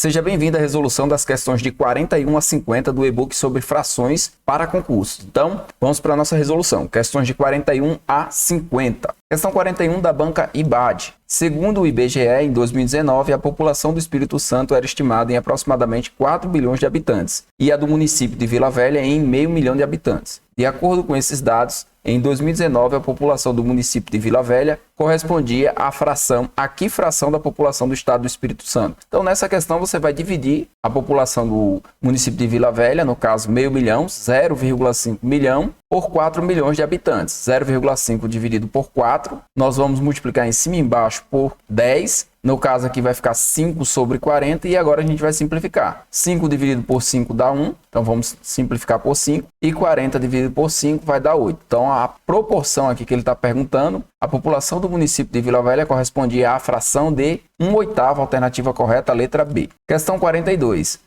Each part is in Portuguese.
Seja bem-vindo à resolução das questões de 41 a 50 do e-book sobre frações para concurso. Então, vamos para a nossa resolução. Questões de 41 a 50. Questão 41 da banca IBAD. Segundo o IBGE, em 2019, a população do Espírito Santo era estimada em aproximadamente 4 bilhões de habitantes e a do município de Vila Velha em 500 mil de habitantes. De acordo com esses dados, em 2019, a população do município de Vila Velha correspondia a que fração da população do estado do Espírito Santo? Então, nessa questão, você vai dividir a população do município de Vila Velha, no caso, 500 mil, 0,5 milhão, por 4 milhões de habitantes. 0,5 dividido por 4, nós vamos multiplicar em cima e embaixo por 10. No caso aqui vai ficar 5 sobre 40 e agora a gente vai simplificar. 5 dividido por 5 dá 1, então vamos simplificar por 5. E 40 dividido por 5 vai dar 8. Então a proporção aqui que ele está perguntando, a população do município de Vila Velha correspondia à fração de 1/8, alternativa correta, letra B. Questão 42.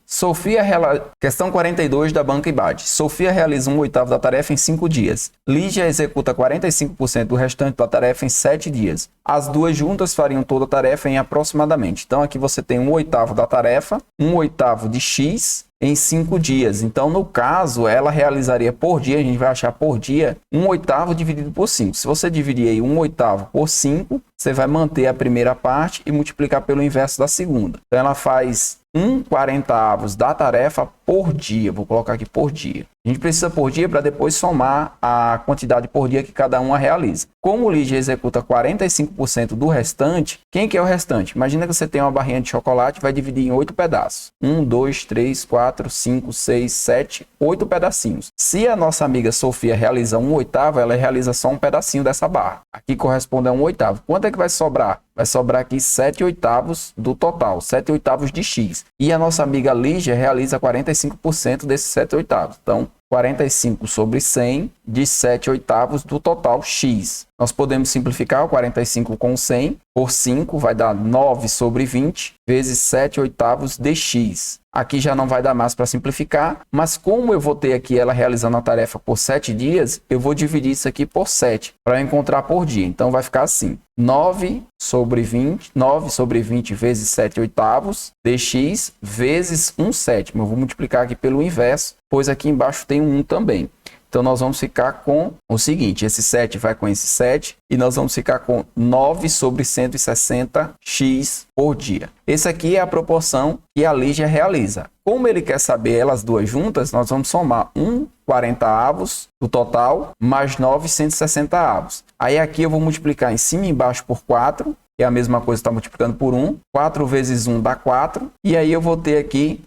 Questão 42 da banca IBAD. Sofia realiza 1/8 da tarefa em 5 dias. Lígia executa 45% do restante da tarefa em 7 dias. As duas juntas fariam toda a tarefa em aproximadamente. Então aqui você tem 1/8 da tarefa, 1/8 de x em 5 dias. Então, no caso, ela realizaria por dia, a gente vai achar por dia, 1/8 dividido por 5. Se você dividir aí 1/8 por 5, você vai manter a primeira parte e multiplicar pelo inverso da segunda. Então, ela faz 1/40 da tarefa por dia. Vou colocar aqui por dia. A gente precisa por dia para depois somar a quantidade por dia que cada uma realiza. Como o Lígia executa 45% do restante, quem que é o restante? Imagina que você tem uma barrinha de chocolate e vai dividir em 8 pedaços. 1, 2, 3, 4, 5, 6, 7, 8 pedacinhos. Se a nossa amiga Sofia realiza 1/8, ela realiza só um pedacinho dessa barra. Aqui corresponde a 1/8. Quanto é que vai sobrar? Vai sobrar aqui 7/8 do total, 7/8 de x. E a nossa amiga Lígia realiza 45% desses 7/8. Então, 45 sobre 100 de 7/8 do total x. Nós podemos simplificar o 45 com 100 por 5, vai dar 9 sobre 20 vezes 7/8 de x. Aqui já não vai dar mais para simplificar, mas como eu vou ter aqui ela realizando a tarefa por 7 dias, eu vou dividir isso aqui por 7 para encontrar por dia. Então vai ficar assim, 9 sobre 20 vezes 7/8 dx vezes 1/7. Eu vou multiplicar aqui pelo inverso, pois aqui embaixo tem um 1 também. Então, nós vamos ficar com o seguinte, esse 7 vai com esse 7 e nós vamos ficar com 9 sobre 160x por dia. Essa aqui é a proporção que a Lígia realiza. Como ele quer saber elas duas juntas, nós vamos somar 1/40 do total mais 9 160avos. Aí aqui eu vou multiplicar em cima e embaixo por 4, que é a mesma coisa que está multiplicando por 1. 4 vezes 1 dá 4. E aí eu vou ter aqui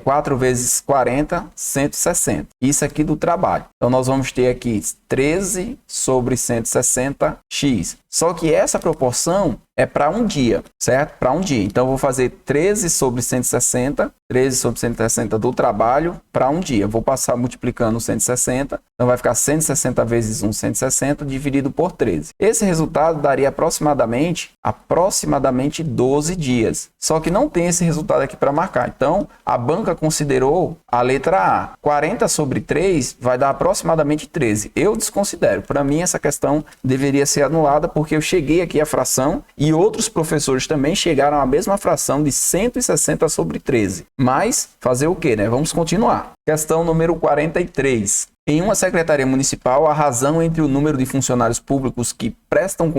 4 vezes 40, 160. Isso aqui do trabalho. Então, nós vamos ter aqui 13 sobre 160x. Só que essa proporção é para um dia, certo? Para um dia. Então, eu vou fazer 13 sobre 160, 13 sobre 160 do trabalho para um dia. Eu vou passar multiplicando 160. Então, vai ficar 160 vezes 1, 160, dividido por 13. Esse resultado daria aproximadamente 12 dias. Só que não tem esse resultado aqui para marcar. Então, a banca considerou a letra A. 40 sobre 3 vai dar aproximadamente 13. Eu desconsidero. Para mim, essa questão deveria ser anulada porque eu cheguei aqui à fração e outros professores também chegaram à mesma fração de 160 sobre 13. Mas, fazer o quê, né? Vamos continuar. Questão número 43. Em uma secretaria municipal, a razão entre o número de funcionários públicos que prestaram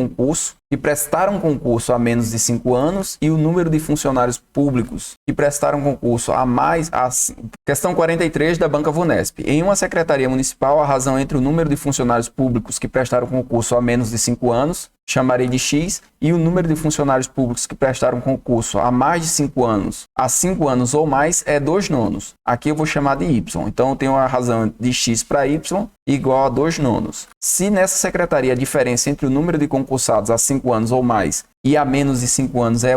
concurso há menos de 5 anos e o número de funcionários públicos que prestaram concurso há mais... Questão 43 da banca VUNESP. Em uma secretaria municipal, a razão entre o número de funcionários públicos que prestaram concurso há menos de 5 anos, chamarei de X, e o número de funcionários públicos que prestaram concurso há mais de 5 anos, há 5 anos ou mais, é 2/9. Aqui eu vou chamar de Y. Então, eu tenho a razão de X para Y igual a 2/9. Se nessa secretaria a diferença entre o número de concursados há 5 anos ou mais e há menos de 5 anos é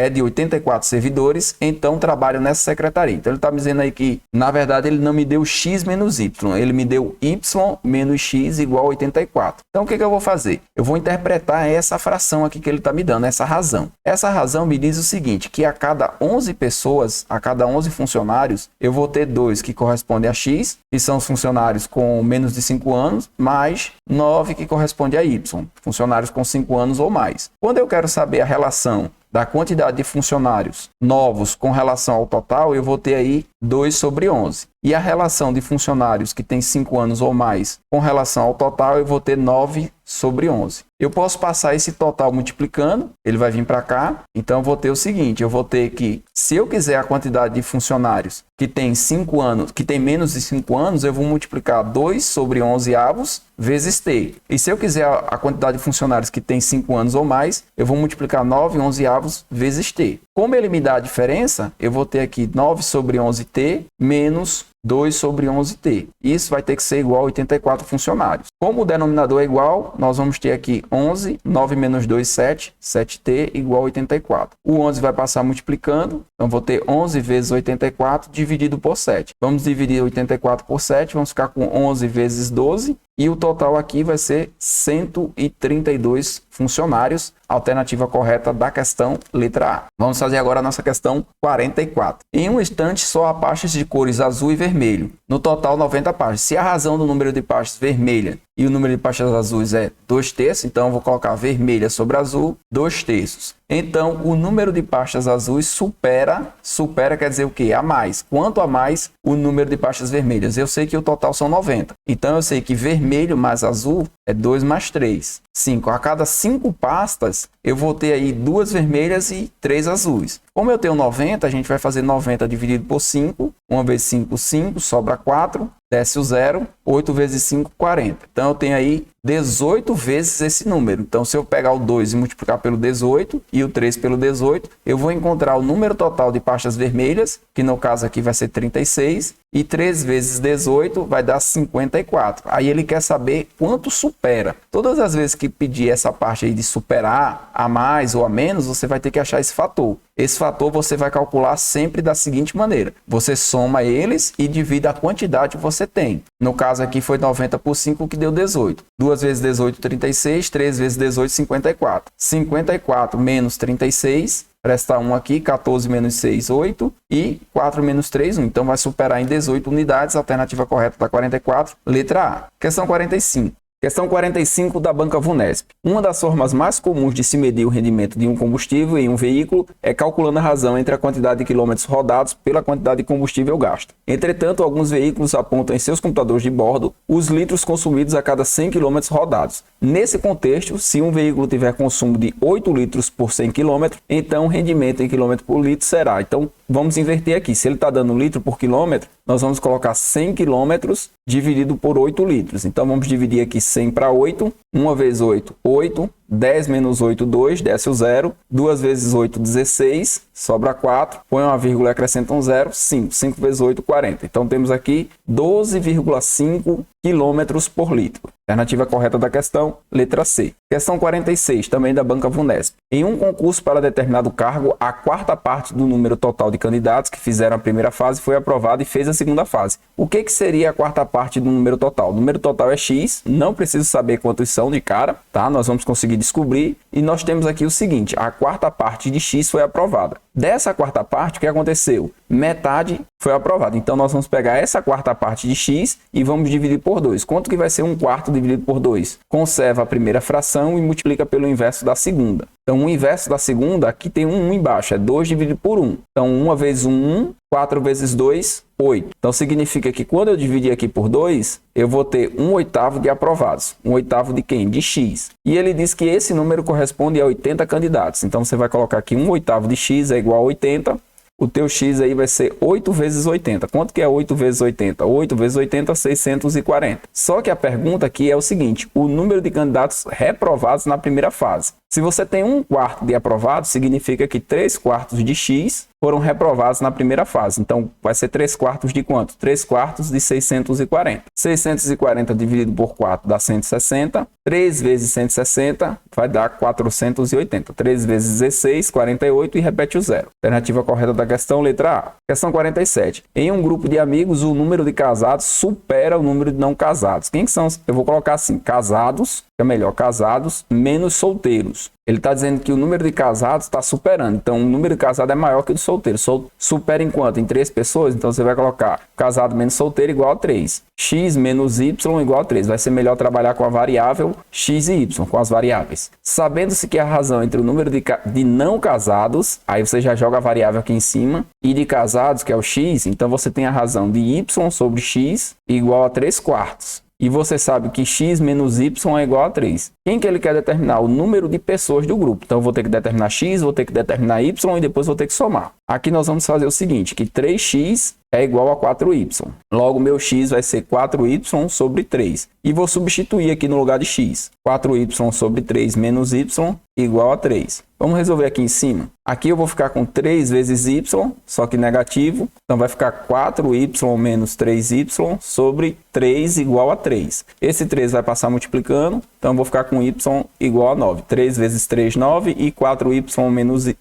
de 84 servidores, então trabalho nessa secretaria. Então ele está me dizendo aí que, na verdade, ele não me deu x menos y, ele me deu y menos x igual a 84. Então o que eu vou fazer? Eu vou interpretar essa fração aqui que ele está me dando, essa razão. Essa razão me diz o seguinte, que a cada 11 pessoas, a cada 11 funcionários, eu vou ter 2 que correspondem a x, que são os funcionários com menos de 5 anos, mais 9 que corresponde a y, funcionários com 5 anos ou mais. Quando eu quero saber a relação da quantidade de funcionários novos com relação ao total, eu vou ter aí 2 sobre 11. E a relação de funcionários que tem 5 anos ou mais com relação ao total, eu vou ter 9 sobre 11. Eu posso passar esse total multiplicando, ele vai vir para cá. Então, eu vou ter o seguinte, eu vou ter que, se eu quiser a quantidade de funcionários que tem 5 anos, que tem menos de 5 anos, eu vou multiplicar 2 sobre 11 avos vezes t. E se eu quiser a quantidade de funcionários que tem 5 anos ou mais, eu vou multiplicar 9 11 avos vezes t. Como ele me dá a diferença, eu vou ter aqui 9 sobre 11t menos 2 sobre 11t. Isso vai ter que ser igual a 84 funcionários. Como o denominador é igual, nós vamos ter aqui 11, 9 menos 2, 7, 7t igual a 84. O 11 vai passar multiplicando, então vou ter 11 vezes 84 dividido por 7. Vamos dividir 84 por 7, vamos ficar com 11 vezes 12. E o total aqui vai ser 132 funcionários, alternativa correta da questão letra A. Vamos fazer agora a nossa questão 44. Em um instante, só há pastas de cores azul e vermelho. No total, 90 pastas. Se a razão do número de pastas vermelha e o número de pastas azuis é 2/3, então eu vou colocar vermelha sobre azul, 2/3. Então, o número de pastas azuis supera quer dizer o quê? A mais. Quanto a mais o número de pastas vermelhas? Eu sei que o total são 90. Então, eu sei que vermelho mais azul é 2 mais 3. 5. A cada 5 pastas, eu vou ter aí 2 vermelhas e 3 azuis. Como eu tenho 90, a gente vai fazer 90 dividido por 5. 1 vezes 5, 5, sobra 4. Desce o 0, 8 vezes 5, 40. Então, eu tenho aí 18 vezes esse número. Então, se eu pegar o 2 e multiplicar pelo 18 e o 3 pelo 18, eu vou encontrar o número total de pastas vermelhas, que no caso aqui vai ser 36, e 3 vezes 18 vai dar 54. Aí ele quer saber quanto supera. Todas as vezes que pedir essa parte aí de superar a mais ou a menos, você vai ter que achar esse fator. Esse fator você vai calcular sempre da seguinte maneira. Você soma eles e divide a quantidade que você tem. No caso aqui foi 90 por 5, que deu 18. 2 vezes 18, 36. 3 vezes 18, 54. 54 menos 36... Resta 1 aqui, 14 menos 6, 8. E 4 menos 3, 1. Então, vai superar em 18 unidades. Alternativa correta da 44, letra A. Questão 45. Questão 45 da banca VUNESP. Uma das formas mais comuns de se medir o rendimento de um combustível em um veículo é calculando a razão entre a quantidade de quilômetros rodados pela quantidade de combustível gasto. Entretanto, alguns veículos apontam em seus computadores de bordo os litros consumidos a cada 100 km rodados. Nesse contexto, se um veículo tiver consumo de 8 litros por 100 km, então o rendimento em quilômetro por litro será. Então, vamos inverter aqui. Se ele está dando litro por quilômetro, nós vamos colocar 100 km dividido por 8 litros. Então, vamos dividir aqui 100 para 8. 1 vezes 8, 8. 10 menos 8, 2. Desce o 0. 2 vezes 8, 16. Sobra 4. Põe uma vírgula e acrescenta um 0. 5. 5 vezes 8, 40. Então, temos aqui 12,5 km por litro. Alternativa correta da questão, letra C. Questão 46, também da banca VUNESP. Em um concurso para determinado cargo, a quarta parte do número total de candidatos que fizeram a primeira fase foi aprovada e fez a segunda fase. O que seria a quarta parte do número total? O número total é X, não preciso saber quantos são de cara, tá? Nós vamos conseguir descobrir. E nós temos aqui o seguinte, a quarta parte de X foi aprovada. Dessa quarta parte, o que aconteceu? Metade foi aprovada. Então, nós vamos pegar essa quarta parte de X e vamos dividir por 2. Quanto que vai ser 1/4 dividido por 2? Conserva a primeira fração e multiplica pelo inverso da segunda. Então, o inverso da segunda, aqui tem um 1 embaixo, é 2 dividido por 1. Então, 1 vezes 1, 1. 4 vezes 2, 8. Então, significa que quando eu dividir aqui por 2, eu vou ter 1/8 de aprovados. 1/8 de quem? De X. E ele diz que esse número corresponde a 80 candidatos. Então, você vai colocar aqui 1/8 de X é igual a 80. O teu X aí vai ser 8 vezes 80. Quanto que é 8 vezes 80? 8 vezes 80, 640. Só que a pergunta aqui é o seguinte, o número de candidatos reprovados na primeira fase. Se você tem 1/4 de aprovados, significa que 3/4 de X foram reprovados na primeira fase. Então, vai ser 3/4 de quanto? 3/4 de 640. 640 dividido por 4 dá 160. 3 vezes 160 vai dar 480. 3 vezes 16, 48 e repete o 0. Alternativa correta da questão, letra A. Questão 47. Em um grupo de amigos, o número de casados supera o número de não casados. Quem que são? Eu vou colocar assim, casados, que é melhor, casados menos solteiros. solteiros. Ele está dizendo que o número de casados está superando. Então, o número de casados é maior que o de solteiros. Supera em quanto? Em 3 pessoas. Então, você vai colocar casado menos solteiro igual a 3. X menos Y igual a 3. Vai ser melhor trabalhar com a variável X e Y, com as variáveis. Sabendo-se que a razão entre o número de não casados, aí você já joga a variável aqui em cima, e de casados, que é o X, então você tem a razão de Y sobre X igual a 3/4. E você sabe que x menos y é igual a 3. Quem que ele quer determinar? O número de pessoas do grupo. Então, eu vou ter que determinar x, vou ter que determinar y e depois vou ter que somar. Aqui nós vamos fazer o seguinte, que 3x é igual a 4y. Logo, meu x vai ser 4y sobre 3. E vou substituir aqui no lugar de x. 4y sobre 3 menos y igual a 3. Vamos resolver aqui em cima. Aqui eu vou ficar com 3 vezes y, só que negativo. Então, vai ficar 4y menos 3y sobre 3 igual a 3. Esse 3 vai passar multiplicando. Então, eu vou ficar com y igual a 9. 3 vezes 3, 9. E 4y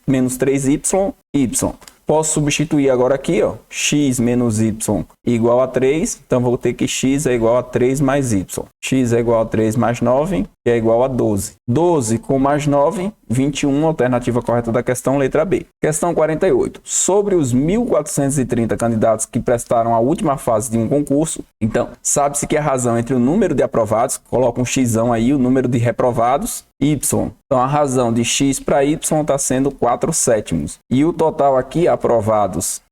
menos 3y, y. Posso substituir agora aqui, ó, x menos y igual a 3, então vou ter que x é igual a 3 mais y. X é igual a 3 mais 9, que é igual a 12. 12 com mais 9, 21, alternativa correta da questão, letra B. Questão 48. Sobre os 1.430 candidatos que prestaram a última fase de um concurso, então, sabe-se que a razão entre o número de aprovados, coloca um x aí, o número de reprovados, y. Então, a razão de x para y está sendo 4/7. E o total aqui, aprovados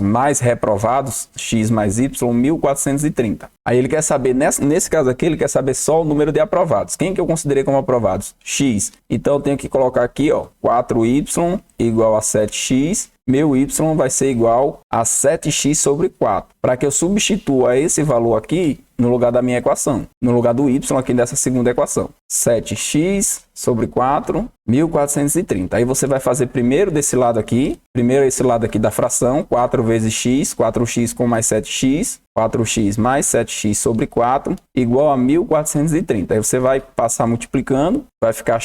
mais reprovados, x mais y, 1.430. Aí ele quer saber, nesse caso aqui, ele quer saber só o número de aprovados. Quem que eu considerei como aprovados? X. Então, eu tenho que colocar aqui, ó, 4y igual a 7x. Meu y vai ser igual a 7x sobre 4. Para que eu substitua esse valor aqui no lugar da minha equação, no lugar do y aqui dessa segunda equação. 7x sobre 4, 1.430. Aí você vai fazer primeiro desse lado aqui, primeiro esse lado aqui da fração, 4 vezes x, 4x com mais 7x, 4x mais 7x sobre 4, igual a 1.430. Aí você vai passar multiplicando, vai ficar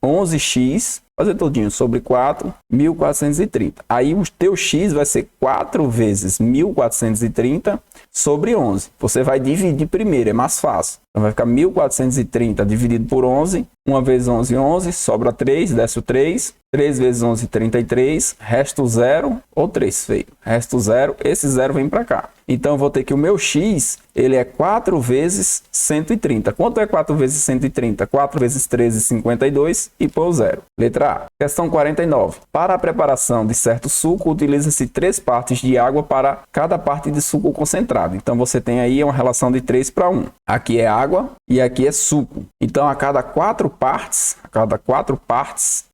11x, fazer todinho, sobre 4, 1.430. Aí o teu x vai ser 4 vezes 1.430 sobre 11. Você vai dividir primeiro, é mais fácil. Então vai ficar 1.430 dividido por 11. 1 vezes 11, 11. Sobra 3, desce o 3. 3 vezes 11, 33. Resto 0 ou 3, feio. Resto 0. Esse 0 vem para cá. Então eu vou ter que o meu x, ele é 4 vezes 130. Quanto é 4 vezes 130? 4 vezes 13, 52 e põe o 0. Letra A. Questão 49. Para a preparação de certo suco, utiliza-se 3 partes de água para cada parte de suco concentrado. Então você tem aí uma relação de 3/1. Aqui é água e aqui é suco. Então a cada 4 partes,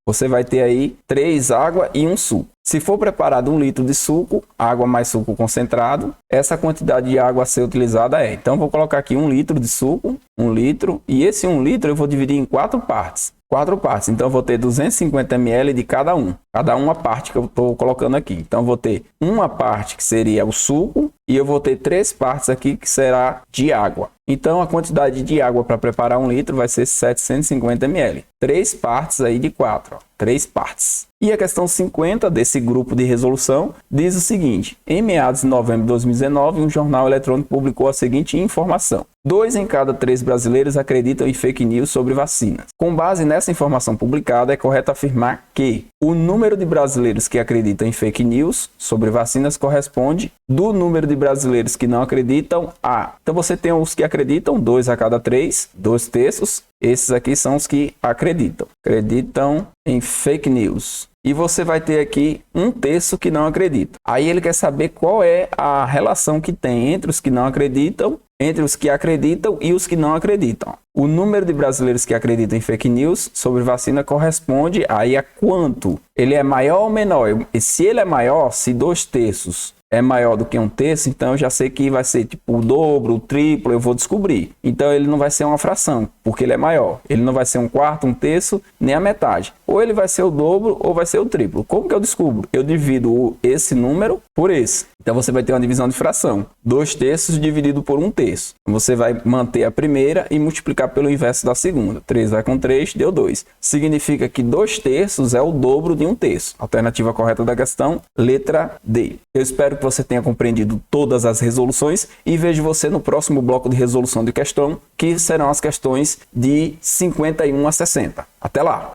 você vai ter aí 3 água e 1 suco. Se for preparado 1 litro de suco, água mais suco concentrado, essa quantidade de água a ser utilizada é. Então, vou colocar aqui 1 litro de suco, 1 litro, e esse 1 litro eu vou dividir em 4 partes. 4 partes, então eu vou ter 250 ml de cada uma parte que eu estou colocando aqui. Então, eu vou ter uma parte que seria o suco, e eu vou ter 3 partes aqui que será de água. Então, a quantidade de água para preparar 1 litro vai ser 750 ml. 3 partes aí de 4, ó. 3 partes. E a questão 50 desse grupo de resolução diz o seguinte: em meados de novembro de 2019, um jornal eletrônico publicou a seguinte informação: 2 em cada 3 brasileiros acreditam em fake news sobre vacinas. Com base nessa informação publicada, é correto afirmar que o número de brasileiros que acreditam em fake news sobre vacinas corresponde do número de brasileiros que não acreditam a. Então você tem os que acreditam, 2 a cada 3, 2 terços. Esses aqui são os que acreditam em fake news. E você vai ter aqui 1 terço que não acredita. Aí ele quer saber qual é a relação que tem entre os que não acreditam, entre os que acreditam e os que não acreditam. O número de brasileiros que acreditam em fake news sobre vacina corresponde aí a quanto? Ele é maior ou menor? E se ele é maior, se 2 terços é maior do que 1 terço, então eu já sei que vai ser tipo o dobro, o triplo, eu vou descobrir. Então ele não vai ser uma fração, porque ele é maior. Ele não vai ser 1/4, 1 terço, nem a metade. Ou ele vai ser o dobro ou vai ser o triplo. Como que eu descubro? Eu divido esse número por esse. Então você vai ter uma divisão de fração. 2 terços dividido por 1 terço. Você vai manter a primeira e multiplicar pelo inverso da segunda. 3 vai com 3, deu 2. Significa que 2 terços é o dobro de 1 terço. Alternativa correta da questão, letra D. Eu espero que você tenha compreendido todas as resoluções e vejo você no próximo bloco de resolução de questão, que serão as questões de 51 a 60. Até lá!